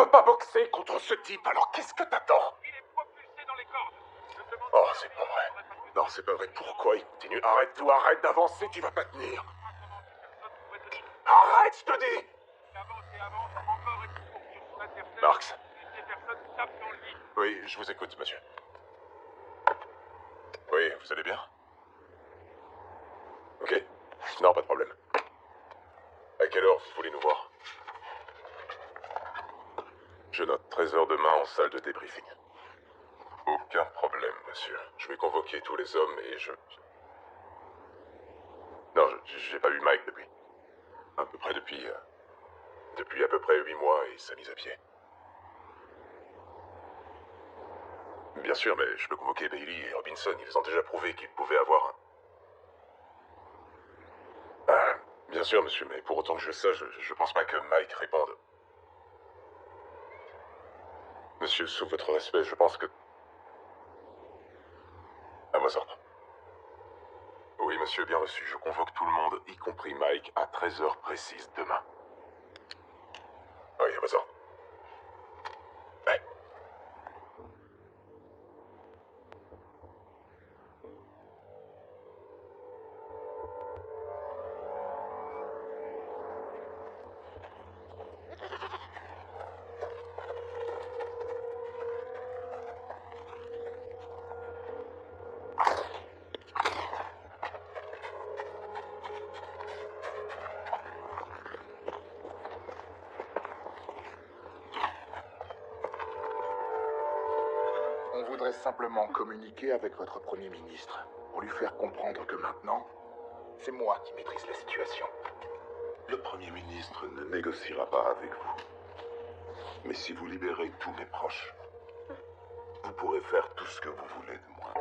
peux pas boxer contre ce type, alors qu'est-ce que t'attends? Il est propulsé dans les cordes. Je me demande Oh, si c'est le pas vrai. n'aurait pas dû Non, c'est pas vrai. Pourquoi il continue? Arrête-toi, arrête d'avancer, tu vas pas tenir. comment ces personnes pourraient tenir. Arrête, je te dis! Il avance et avance encore et toujours sur son adversaire. Marx. Et ces personnes tapent dans le vide. Oui, je vous écoute, monsieur. Oui, vous allez bien? Ok. Non, pas de problème. À quelle heure vous voulez nous voir? Je note 13h demain en salle de débriefing. Aucun problème, monsieur. Je vais convoquer tous les hommes et je... Non, j'ai pas vu Mike depuis. À peu près depuis à peu près 8 mois et sa mise à pied. Bien sûr, mais je peux convoquer Bailey et Robinson. Ils ont déjà prouvé qu'ils pouvaient avoir un... Ah, bien sûr, monsieur, mais pour autant que je sache, je pense pas que Mike réponde. Monsieur, sous votre respect, je pense que... À vos ordres. Oui, monsieur, bien reçu. Je convoque tout le monde, y compris Mike, à 13h précise demain. Oui, à vos ordres. Ouais. On voudrait simplement communiquer avec votre Premier ministre pour lui faire comprendre que maintenant, c'est moi qui maîtrise la situation. Le Premier ministre ne négociera pas avec vous. Mais si vous libérez tous mes proches, vous pourrez faire tout ce que vous voulez de moi.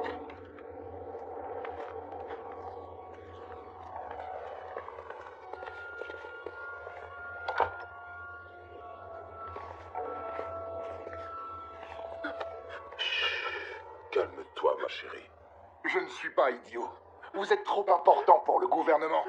Calme-toi, ma chérie. Je ne suis pas idiot. Vous êtes trop important pour le gouvernement.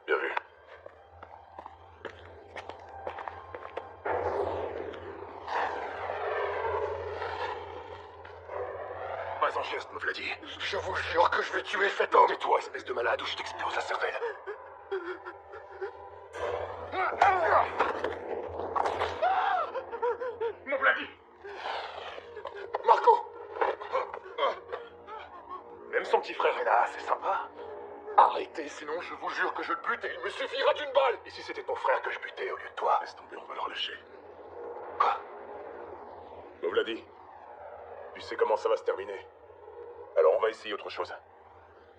Bien vu. Pas en geste, me Vladi. Je vous jure que je vais tuer cet homme. Tais-toi, espèce de malade, ou je t'explose la cervelle. Mon Vladi. Marco. Même son petit frère est là, c'est sympa. Arrêtez, sinon je vous jure que je le bute et il me suffira d'une balle. Et si c'était ton frère que je butais au lieu de toi? Laisse tomber, on va le relâcher. Quoi? Me Vladi, tu sais comment ça va se terminer. Alors on va essayer autre chose.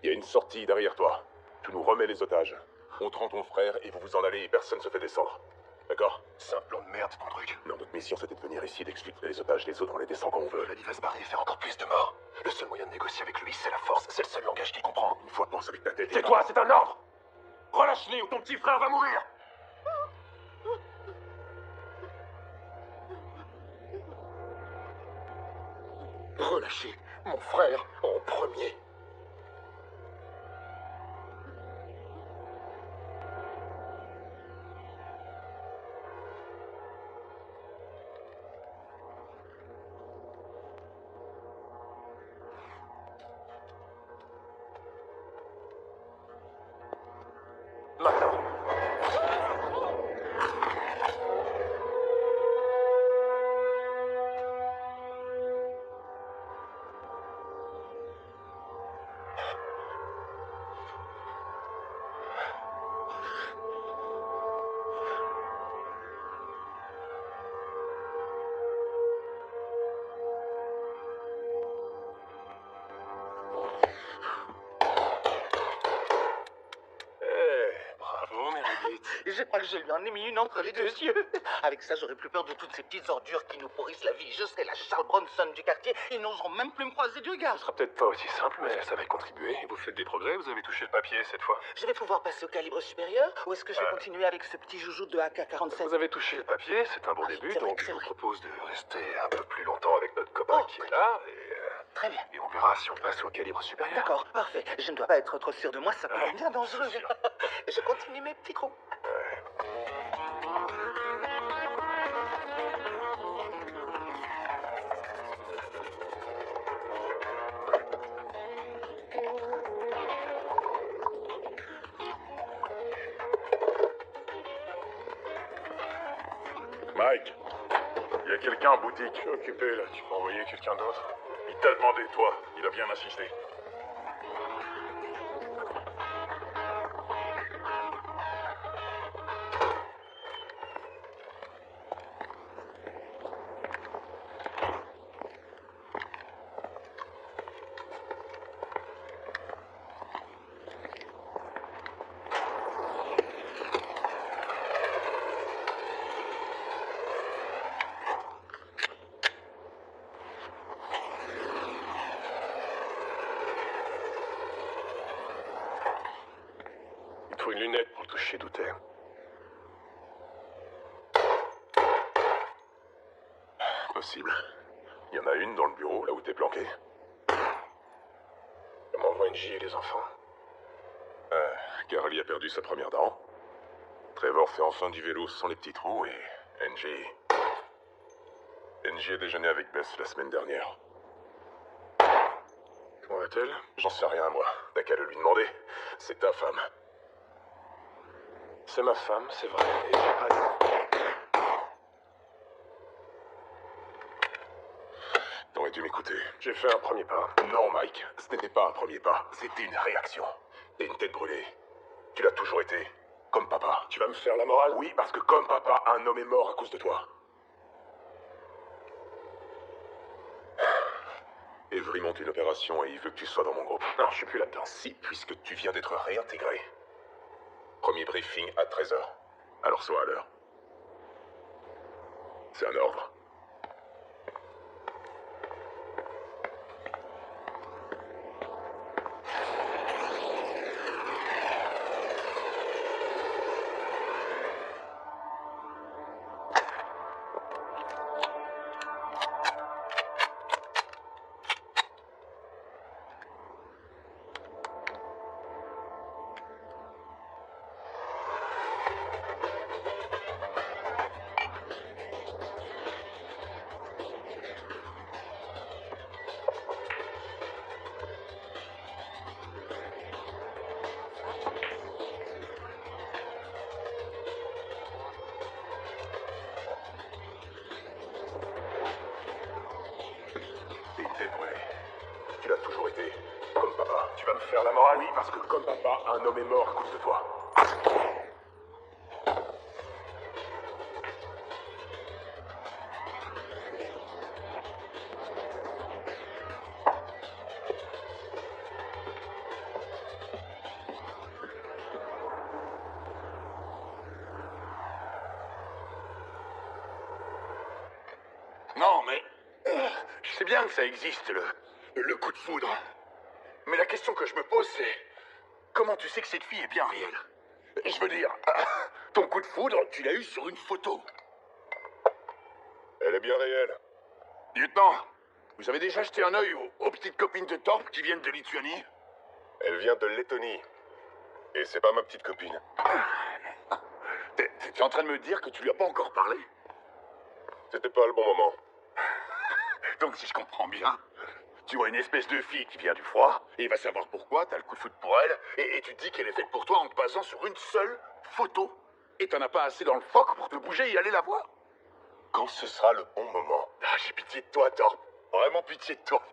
Il y a une sortie derrière toi. Tu nous remets les otages. On te rend ton frère et vous vous en allez et personne se fait descendre. D'accord? C'est un plan de merde, ton truc. Non, notre mission c'était de venir ici, d'expliquer les otages, les autres on les descend quand on veut. Vladi va se barrer et faire encore plus de morts. Le seul moyen de négocier avec lui, c'est la force. C'est le seul langage qu'il comprend. Une fois, pense avec ta tête. C'est toi, c'est un ordre. Relâche-les ou ton petit frère va mourir. Relâchez mon frère en premier. Maintenant. Je crois que je lui en ai mis une entre les deux yeux. Avec ça, j'aurais plus peur de toutes ces petites ordures qui nous pourrissent la vie. Je serai la Charles Bronson du quartier. Ils n'oseront même plus me croiser du regard. Ce sera peut-être pas aussi simple, mais ça va y contribuer. Vous faites des progrès, vous avez touché le papier cette fois. Je vais pouvoir passer au calibre supérieur ou est-ce que je vais continuer avec ce petit joujou de AK-47? Vous avez touché le papier, c'est un bon début, c'est vrai, donc c'est je vous vrai. propose de rester un peu plus longtemps avec notre copain qui est là, Très bien. et on verra si on passe au calibre supérieur. D'accord, parfait. Je ne dois pas être trop sûr de moi, ça paraît bien dangereux. sûr. Je continue mes petits coups. Mike, il y a quelqu'un en boutique. Je suis occupé là, tu peux envoyer quelqu'un d'autre? Il t'a demandé, toi. Il a bien insisté. Il te faut une lunette pour le toucher d'où t'es. Possible. Il y en a une dans le bureau, là où t'es planqué. On m'envoie une J et les enfants. Carly a perdu sa première dent. Trevor fait enfin du vélo sans les petits trous et NJ a déjeuné avec Bess la semaine dernière. Comment va-t-elle? J'en sais rien, moi. T'as qu'à le lui demander. C'est ta femme. C'est ma femme, c'est vrai, et j'ai pas dit. T'aurais dû m'écouter. J'ai fait un premier pas. Non, Mike, ce n'était pas un premier pas. C'était une réaction. T'es une tête brûlée. Tu l'as toujours été. Comme papa. Tu vas me faire la morale? Oui, parce que comme papa, un homme est mort à cause de toi. Avery monte une opération et il veut que tu sois dans mon groupe. Non, je suis plus là-dedans. Si, puisque tu viens d'être réintégré. Premier briefing à 13h. Alors sois à l'heure. C'est un ordre. T'es une tête brûlée. Tu l'as toujours été. Comme papa. Tu vas me faire la morale? Oui, parce que comme papa, un homme est mort à cause de toi. Non, mais... je sais bien que ça existe, le coup de foudre. Mais la question que je me pose, c'est... Comment tu sais que cette fille est bien réelle? Je veux dire, ton coup de foudre, tu l'as eu sur une photo. Elle est bien réelle. Lieutenant, vous avez déjà jeté un œil aux petites copines de Torp qui viennent de Lituanie? Elle vient de Lettonie. Et c'est pas ma petite copine. T'es en train de me dire que tu lui as pas encore parlé? C'était pas le bon moment. Donc si je comprends bien, tu vois une espèce de fille qui vient du froid, et il va savoir pourquoi, t'as le coup de foudre pour elle, et tu te dis qu'elle est faite pour toi en te basant sur une seule photo. Et t'en as pas assez dans le phoque pour te bouger et aller la voir? Quand ce sera le bon moment. Ah, j'ai pitié de toi, Torp. Vraiment pitié de toi.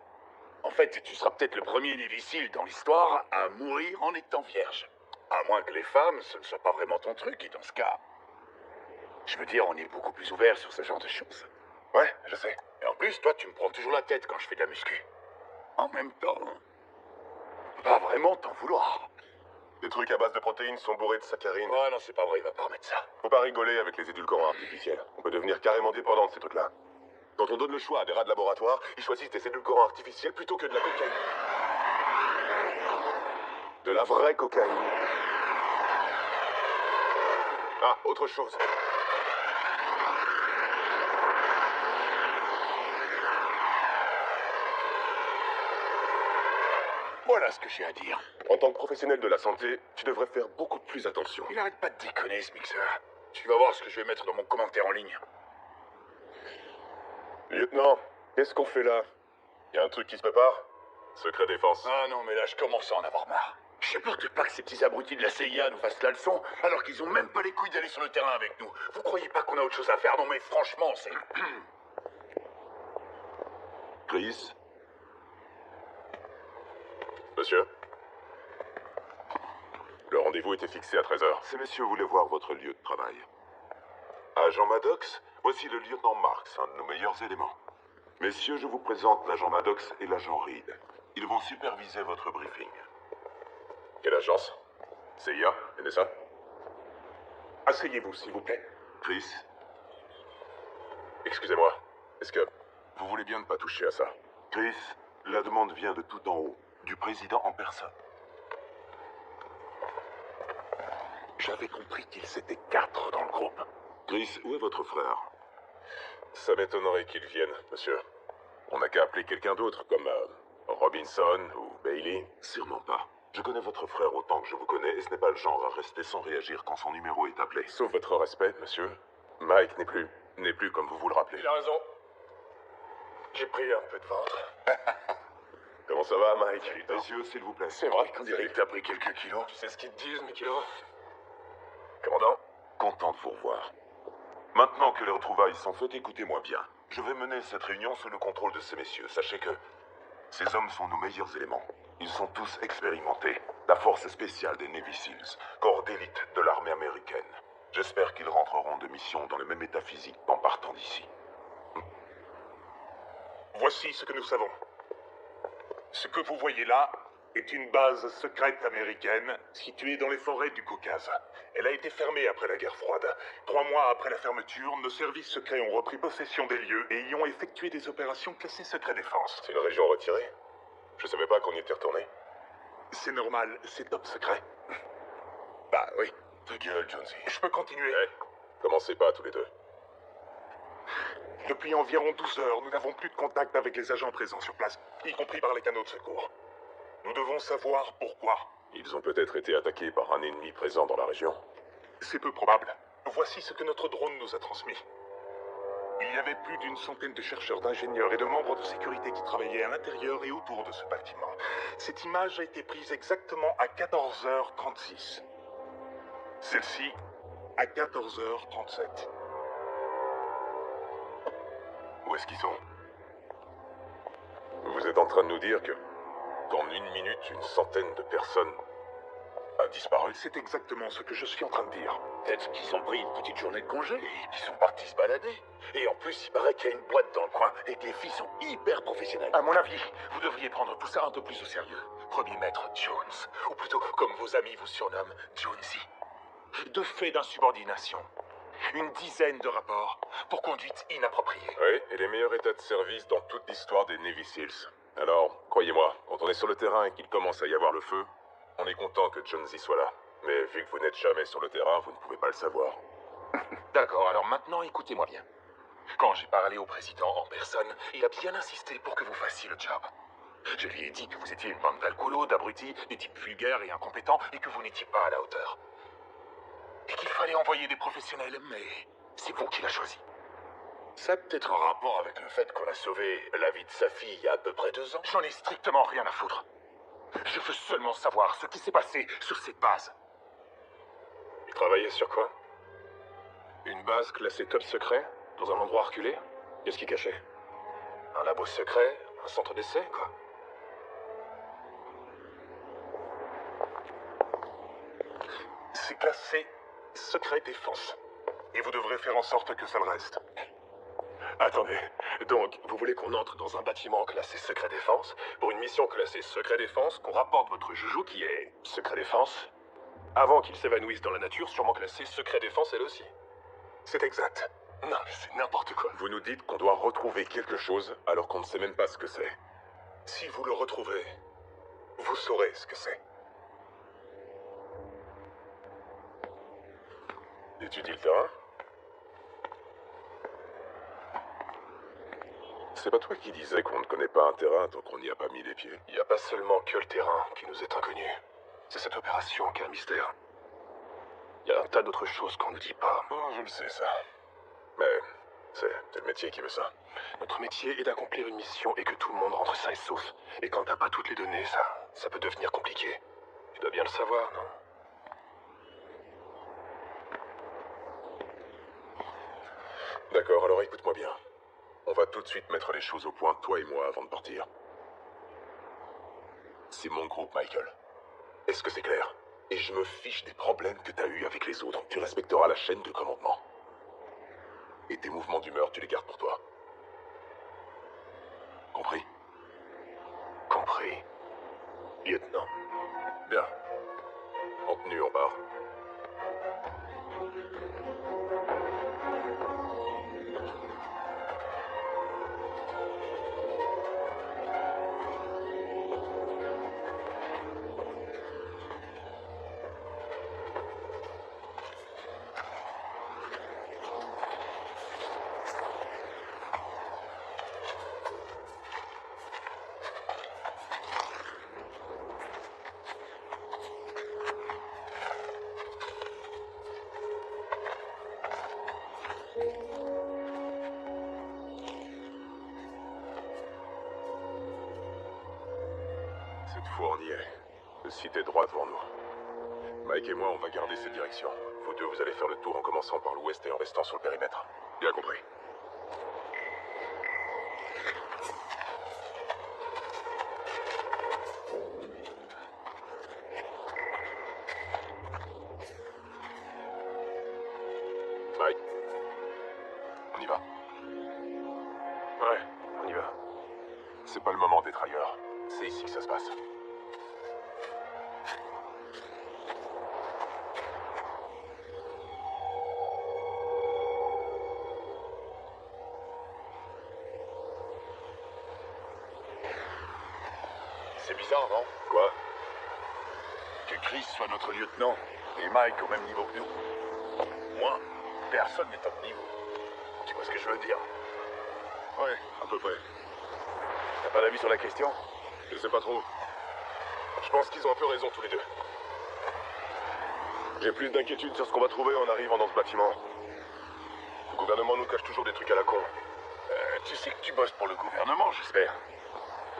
En fait, tu seras peut-être le premier Navy dans l'histoire à mourir en étant vierge. À moins que les femmes, ce ne soit pas vraiment ton truc, et dans ce cas... Je veux dire, on est beaucoup plus ouvert sur ce genre de choses. Ouais, je sais. Et en plus, toi, tu me prends toujours la tête quand je fais de la muscu. En même temps, pas vraiment t'en vouloir. Les trucs à base de protéines sont bourrés de saccharine. Ouais, non, c'est pas vrai, il va pas remettre ça. Faut pas rigoler avec les édulcorants artificiels. On peut devenir carrément dépendant de ces trucs-là. Quand on donne le choix à des rats de laboratoire, ils choisissent des édulcorants artificiels plutôt que de la cocaïne. De la vraie cocaïne. Ah, autre chose. Voilà ce que j'ai à dire. En tant que professionnel de la santé, tu devrais faire beaucoup plus attention. Il arrête pas de déconner, ce mixeur. Tu vas voir ce que je vais mettre dans mon commentaire en ligne. Lieutenant, qu'est-ce qu'on fait là? Y a un truc qui se prépare? Secret défense. Ah non, mais là, je commence à en avoir marre. Je supporte pas que ces petits abrutis de la CIA nous fassent la leçon, alors qu'ils ont même pas les couilles d'aller sur le terrain avec nous. Vous croyez pas qu'on a autre chose à faire? Non, mais franchement, c'est... Chris, Monsieur? Le rendez-vous était fixé à 13h. ces messieurs voulaient voir votre lieu de travail. Agent Maddox, voici le lieutenant Marks, un de nos meilleurs éléments. Messieurs, je vous présente l'agent Maddox et l'agent Reed. Ils vont superviser votre briefing. Quelle agence? CIA? NSA? Asseyez-vous, s'il vous plaît. Chris, Excusez-moi. Est-ce que vous voulez bien ne pas toucher à ça? Chris, la demande vient de tout en haut, du président en personne. J'avais compris qu'ils étaient 4 dans le groupe. Chris, où est votre frère? Ça m'étonnerait qu'il vienne, monsieur. On n'a qu'à appeler quelqu'un d'autre, comme Robinson ou Bailey. Sûrement pas. Je connais votre frère autant que je vous connais et ce n'est pas le genre à rester sans réagir quand son numéro est appelé. Sauf votre respect, monsieur. Mike n'est plus comme vous le rappelez. Il a raison. J'ai pris un peu de ventre. Comment ça va, Mike? Messieurs, s'il vous plaît. C'est vrai qu'on dirait que t'as pris quelques kilos. Tu sais ce qu'ils te disent, mes kilos? Commandant? Content de vous revoir. Maintenant que les retrouvailles sont faites, écoutez-moi bien. Je vais mener cette réunion sous le contrôle de ces messieurs. Sachez que ces hommes sont nos meilleurs éléments. Ils sont tous expérimentés. La force spéciale des Navy Seals, corps d'élite de l'armée américaine. J'espère qu'ils rentreront de mission dans le même état physique en partant d'ici. Voici ce que nous savons. Ce que vous voyez là est une base secrète américaine située dans les forêts du Caucase. Elle a été fermée après la guerre froide. 3 mois après la fermeture, nos services secrets ont repris possession des lieux et y ont effectué des opérations classées secret défense. C'est une région retirée? Je savais pas qu'on y était retourné. C'est normal, c'est top secret. Bah oui. Ta gueule, Jonesy. Je peux continuer. Eh, commencez pas tous les deux. Depuis environ 12 heures, nous n'avons plus de contact avec les agents présents sur place, y compris par les canaux de secours. Nous devons savoir pourquoi. Ils ont peut-être été attaqués par un ennemi présent dans la région. C'est peu probable. Voici ce que notre drone nous a transmis. Il y avait plus d'une centaine de chercheurs, d'ingénieurs et de membres de sécurité qui travaillaient à l'intérieur et autour de ce bâtiment. Cette image a été prise exactement à 14h36. Celle-ci à 14h37. Où est-ce qu'ils sont? Vous êtes en train de nous dire que, qu'en 1 minute, une centaine de personnes a disparu? C'est exactement ce que je suis en train de dire. Peut-être qu'ils ont pris une petite journée de congé et qu'ils sont partis se balader. Et en plus, il paraît qu'il y a une boîte dans le coin et que les filles sont hyper professionnelles. À mon avis, vous devriez prendre tout ça un peu plus au sérieux. Premier maître Jones, ou plutôt comme vos amis vous surnomment, Jonesy. 2 faits d'insubordination. Une dizaine de rapports pour conduite inappropriée. Oui, et les meilleurs états de service dans toute l'histoire des Navy Seals. Alors, croyez-moi, quand on est sur le terrain et qu'il commence à y avoir le feu, on est content que Jonesy soit là. Mais vu que vous n'êtes jamais sur le terrain, vous ne pouvez pas le savoir. D'accord, alors maintenant écoutez-moi bien. Quand j'ai parlé au président en personne, il a bien insisté pour que vous fassiez le job. Je lui ai dit que vous étiez une bande d'alcoolos, d'abrutis, des types vulgaires et incompétents, et que vous n'étiez pas à la hauteur. Et qu'il fallait envoyer des professionnels, mais c'est vous qui l'a choisi. Ça a peut-être un rapport avec le fait qu'on a sauvé la vie de sa fille il y a à peu près 2 ans. J'en ai strictement rien à foutre. Je veux seulement savoir ce qui s'est passé sur cette base. Ils travaillaient sur quoi? Une base classée top secret, dans un endroit reculé? Qu'est-ce qu'ils cachaient? Un labo secret? Un centre d'essai, quoi? C'est classé secret défense. Et vous devrez faire en sorte que ça le reste. Attendez, donc vous voulez qu'on entre dans un bâtiment classé secret défense pour une mission classée secret défense, qu'on rapporte votre joujou qui est secret défense, Avant qu'ils s'évanouissent dans la nature, sûrement classée secret défense elle aussi. C'est exact. Non mais c'est n'importe quoi. Vous nous dites qu'on doit retrouver quelque chose alors qu'on ne sait même pas ce que c'est. Si vous le retrouvez, vous saurez ce que c'est. Étudie le terrain? C'est pas toi qui disais qu'on ne connaît pas un terrain tant qu'on n'y a pas mis les pieds? Il n'y a pas seulement que le terrain qui nous est inconnu. C'est cette opération qui est un mystère. Il y a un tas d'autres choses qu'on ne dit pas. Oh, je le sais, ça. Mais c'est le métier qui veut ça. Notre métier est d'accomplir une mission et que tout le monde rentre sain et sauf. Et quand t'as pas toutes les données, ça peut devenir compliqué. Tu dois bien le savoir, non? D'accord, alors écoute-moi bien. On va tout de suite mettre les choses au point, toi et moi, avant de partir. C'est mon groupe, Michael. Est-ce que c'est clair? Et je me fiche des problèmes que t'as eus avec les autres. Tu respecteras la chaîne de commandement. Et tes mouvements d'humeur, tu les gardes pour toi. Compris? Compris, lieutenant. Bien. En tenue, on part. Cette fois, on y est. Le site est droit devant nous. Mike et moi, on va garder cette direction. Vous deux, vous allez faire le tour en commençant par l'ouest et en restant sur le périmètre. Bien compris. Mike, on y va. Ouais, on y va. C'est pas le moment d'être ailleurs. C'est ici que ça se passe. C'est bizarre, non? Quoi? Que Chris soit notre lieutenant et Mike au même niveau que nous. Moi, personne n'est à mon niveau. Tu vois ce que je veux dire? Ouais, à peu près. T'as pas d'avis sur la question? Je sais pas trop. Je pense qu'ils ont un peu raison tous les deux. J'ai plus d'inquiétude sur ce qu'on va trouver en arrivant dans ce bâtiment. Le gouvernement nous cache toujours des trucs à la con. Tu sais que tu bosses pour le gouvernement, j'espère.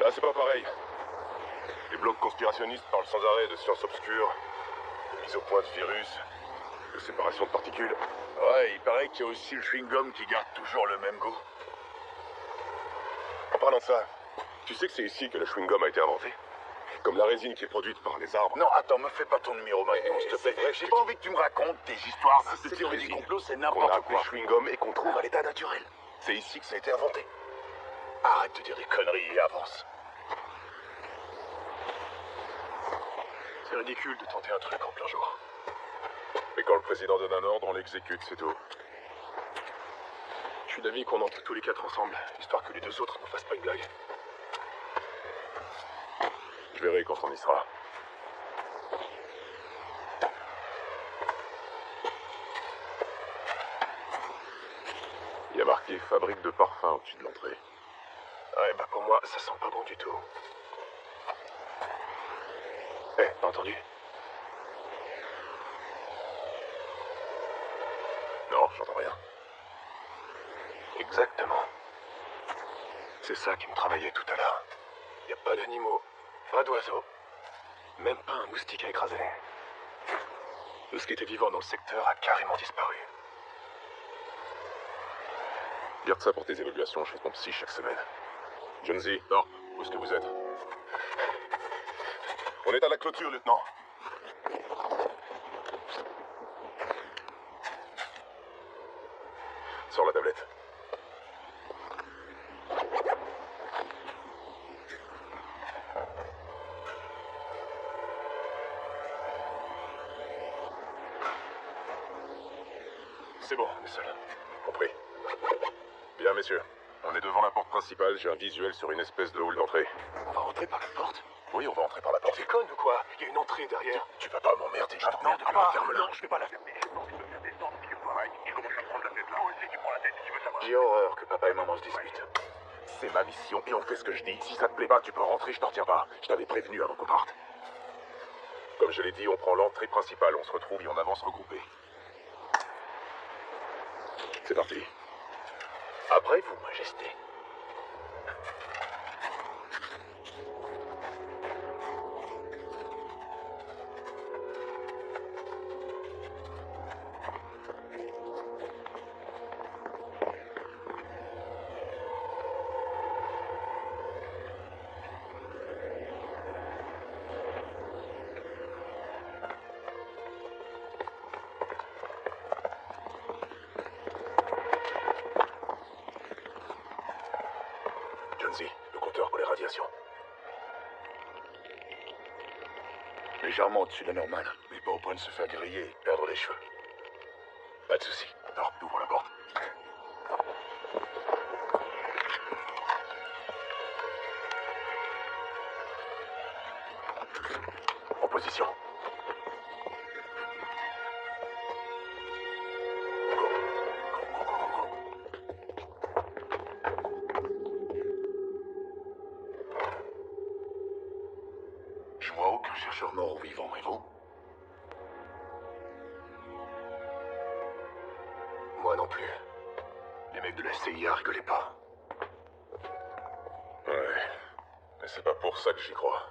Là, c'est pas pareil. Les blocs conspirationnistes parlent sans arrêt de sciences obscures, de mise au point de virus, de séparation de particules. Ouais, il paraît qu'il y a aussi le chewing-gum qui garde toujours le même goût. En parlant de ça, tu sais que c'est ici que le chewing-gum a été inventé? Comme la résine qui est produite par les arbres. Non, attends, me fais pas ton numéro maintenant, s'il te plaît. vrai, J'ai pas envie que tu me racontes tes histoires de Cette théorie du résine complot, c'est qu'on a n'importe appelé quoi. chewing-gum et qu'on trouve à l'état naturel. C'est ici que ça a été inventé. Arrête de dire des conneries et avance. C'est ridicule de tenter un truc en plein jour. Mais quand le président donne un ordre, on l'exécute, c'est tout. Je suis d'avis qu'on entre tous les quatre ensemble, histoire que les deux autres ne fassent pas une blague. Je verrai quand on y sera. Il y a marqué fabrique de parfum au-dessus de l'entrée. Ouais, bah pour moi, ça sent pas bon du tout. Eh, t'as entendu? Non, j'entends rien. Exactement. C'est ça qui me travaillait tout à l'heure. Y a pas d'animaux, pas d'oiseaux, même pas un moustique à écraser. Tout ce qui était vivant dans le secteur a carrément disparu. Garde ça pour tes évaluations chez ton psy chaque semaine. Jonesy, Thorpe, où est-ce que vous êtes? On est à la clôture, lieutenant. Sors la tablette. C'est bon, on est seul. Compris. Bien, messieurs. On est devant la porte principale, j'ai un visuel sur une espèce de hall d'entrée. On va rentrer par la porte? Oui, on va entrer par la porte. T'es conne ou quoi? Il y a une entrée derrière. Tu vas pas m'emmerder, je Non, t'emmerde. pas. Ferme-la. Non, je vais pas la fermer. Il commence à prendre la tête là. Moi aussi qui prends la tête, si tu veux savoir. J'ai horreur que papa et maman se disputent. C'est ma mission et on fait ce que je dis. Si ça te plaît pas, tu peux rentrer, je t'en retiens pas. Je t'avais prévenu avant qu'on parte. Comme je l'ai dit, on prend l'entrée principale, on se retrouve et on avance regroupés. C'est parti. Après vous, Majesté. Jonesy, le compteur pour les radiations. Légèrement au-dessus de la normale, mais pas au point de se faire griller et perdre les cheveux. Pas de souci. Alors, ouvre la porte. En position. Je vois aucun chercheur mort ou vivant, et vous? Moi non plus. Les mecs de la CIA rigolaient pas. Ouais. Mais c'est pas pour ça que j'y crois.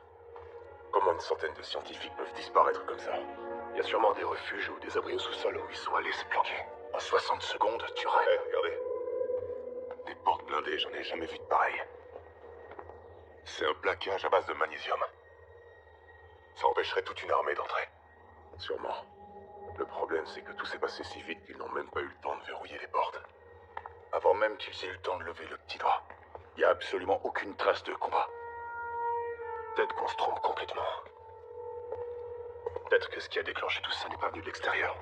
Comment une centaine de scientifiques peuvent disparaître comme ça? Il y a sûrement des refuges ou des abris au sous-sol où ils sont allés se planquer. En 60 secondes, tu rêves. Regardez. Des portes blindées, j'en ai jamais vu de pareil. C'est un plaquage à base de magnésium. Ça empêcherait toute une armée d'entrer. Sûrement. Le problème, c'est que tout s'est passé si vite qu'ils n'ont même pas eu le temps de verrouiller les portes. Avant même qu'ils aient eu le temps de lever le petit doigt. Il n'y a absolument aucune trace de combat. Peut-être qu'on se trompe complètement. Peut-être que ce qui a déclenché tout ça n'est pas venu de l'extérieur.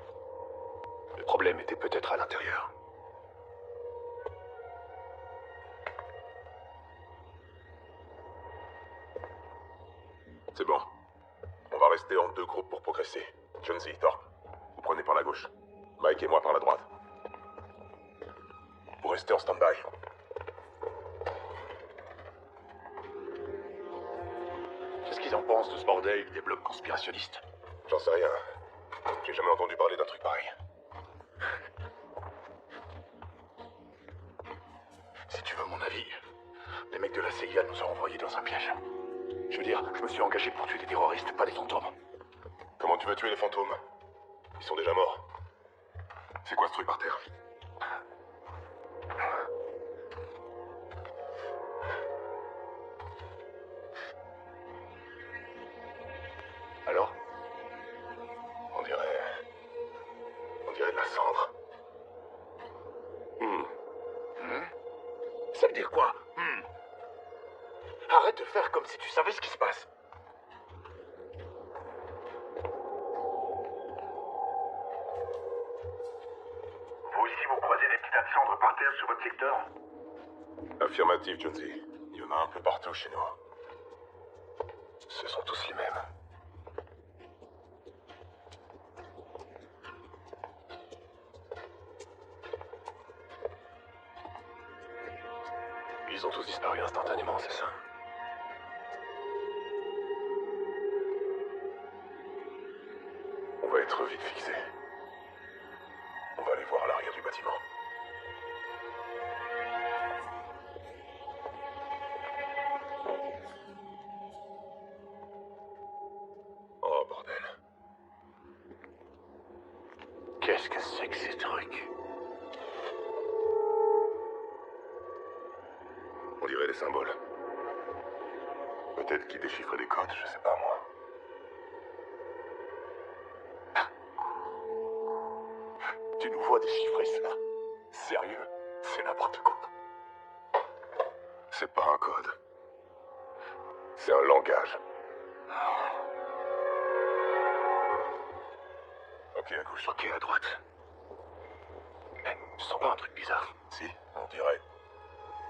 Le problème était peut-être à l'intérieur. C'est bon. On va rester en deux groupes pour progresser. Jonesy, Thorpe, vous prenez par la gauche. Mike et moi par la droite. Vous restez en stand-by. Qu'est-ce qu'ils en pensent de ce bordel des blocs conspirationnistes? J'en sais rien. J'ai jamais entendu parler d'un truc pareil. Si tu veux mon avis, les mecs de la CIA nous ont envoyés dans un piège. Je veux dire, je me suis engagé pour tuer des terroristes, pas des fantômes. Comment tu veux tuer les fantômes? Ils sont déjà morts. C'est quoi ce truc par terre? Alors? On dirait de la cendre. Ça veut dire quoi? Arrête de faire comme si tu savais ce qui se passe. Vous aussi, vous croisez des petites tas de cendres par terre sur votre secteur? Affirmatif, Jonesy. Il y en a un peu partout chez nous. Ce sont tous les mêmes. Ils ont tous disparu instantanément, c'est ça? On va être vite fixé. On va aller voir à l'arrière du bâtiment. Oh, bordel. Qu'est-ce que c'est que ces trucs? On dirait des symboles. Peut-être qu'ils déchiffraient des codes, je sais pas moi. Tu nous vois déchiffrer ça? Sérieux? C'est n'importe quoi. C'est pas un code. C'est un langage. Ok, à gauche. Ok, à droite. Tu sens pas un truc bizarre? Si, on dirait.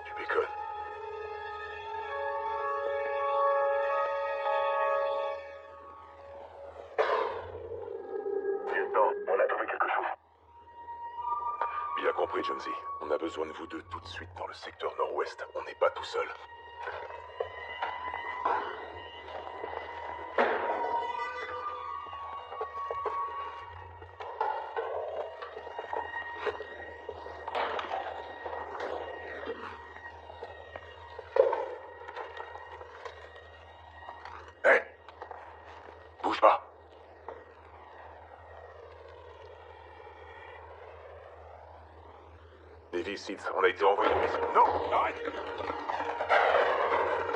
Tu déconnes. Lieutenant, on a trouvé quelque chose. Bien compris, Jonesy. On a besoin de vous deux tout de suite dans le secteur nord-ouest. On n'est pas tout seul. Hé! Bouge pas. Navy Seeds, on a été envoyé de mission. Non, arrête!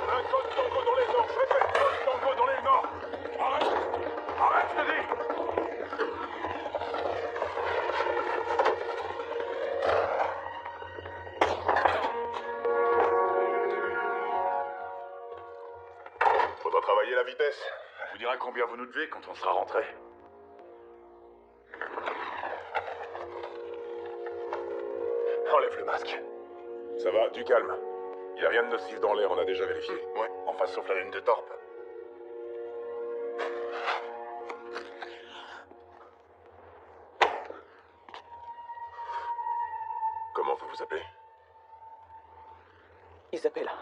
Un code tango dans les nords, je répète, code tango dans les nords. Arrête! Arrête, je te dis! Faudra travailler la vitesse. On vous dira combien vous nous devez quand on sera rentré. Enlève le masque. Ça va, du calme. Y a rien de nocif dans l'air, on a déjà vérifié. Ouais, enfin sauf la lune de torpe. Comment vous vous appelez? Isabella.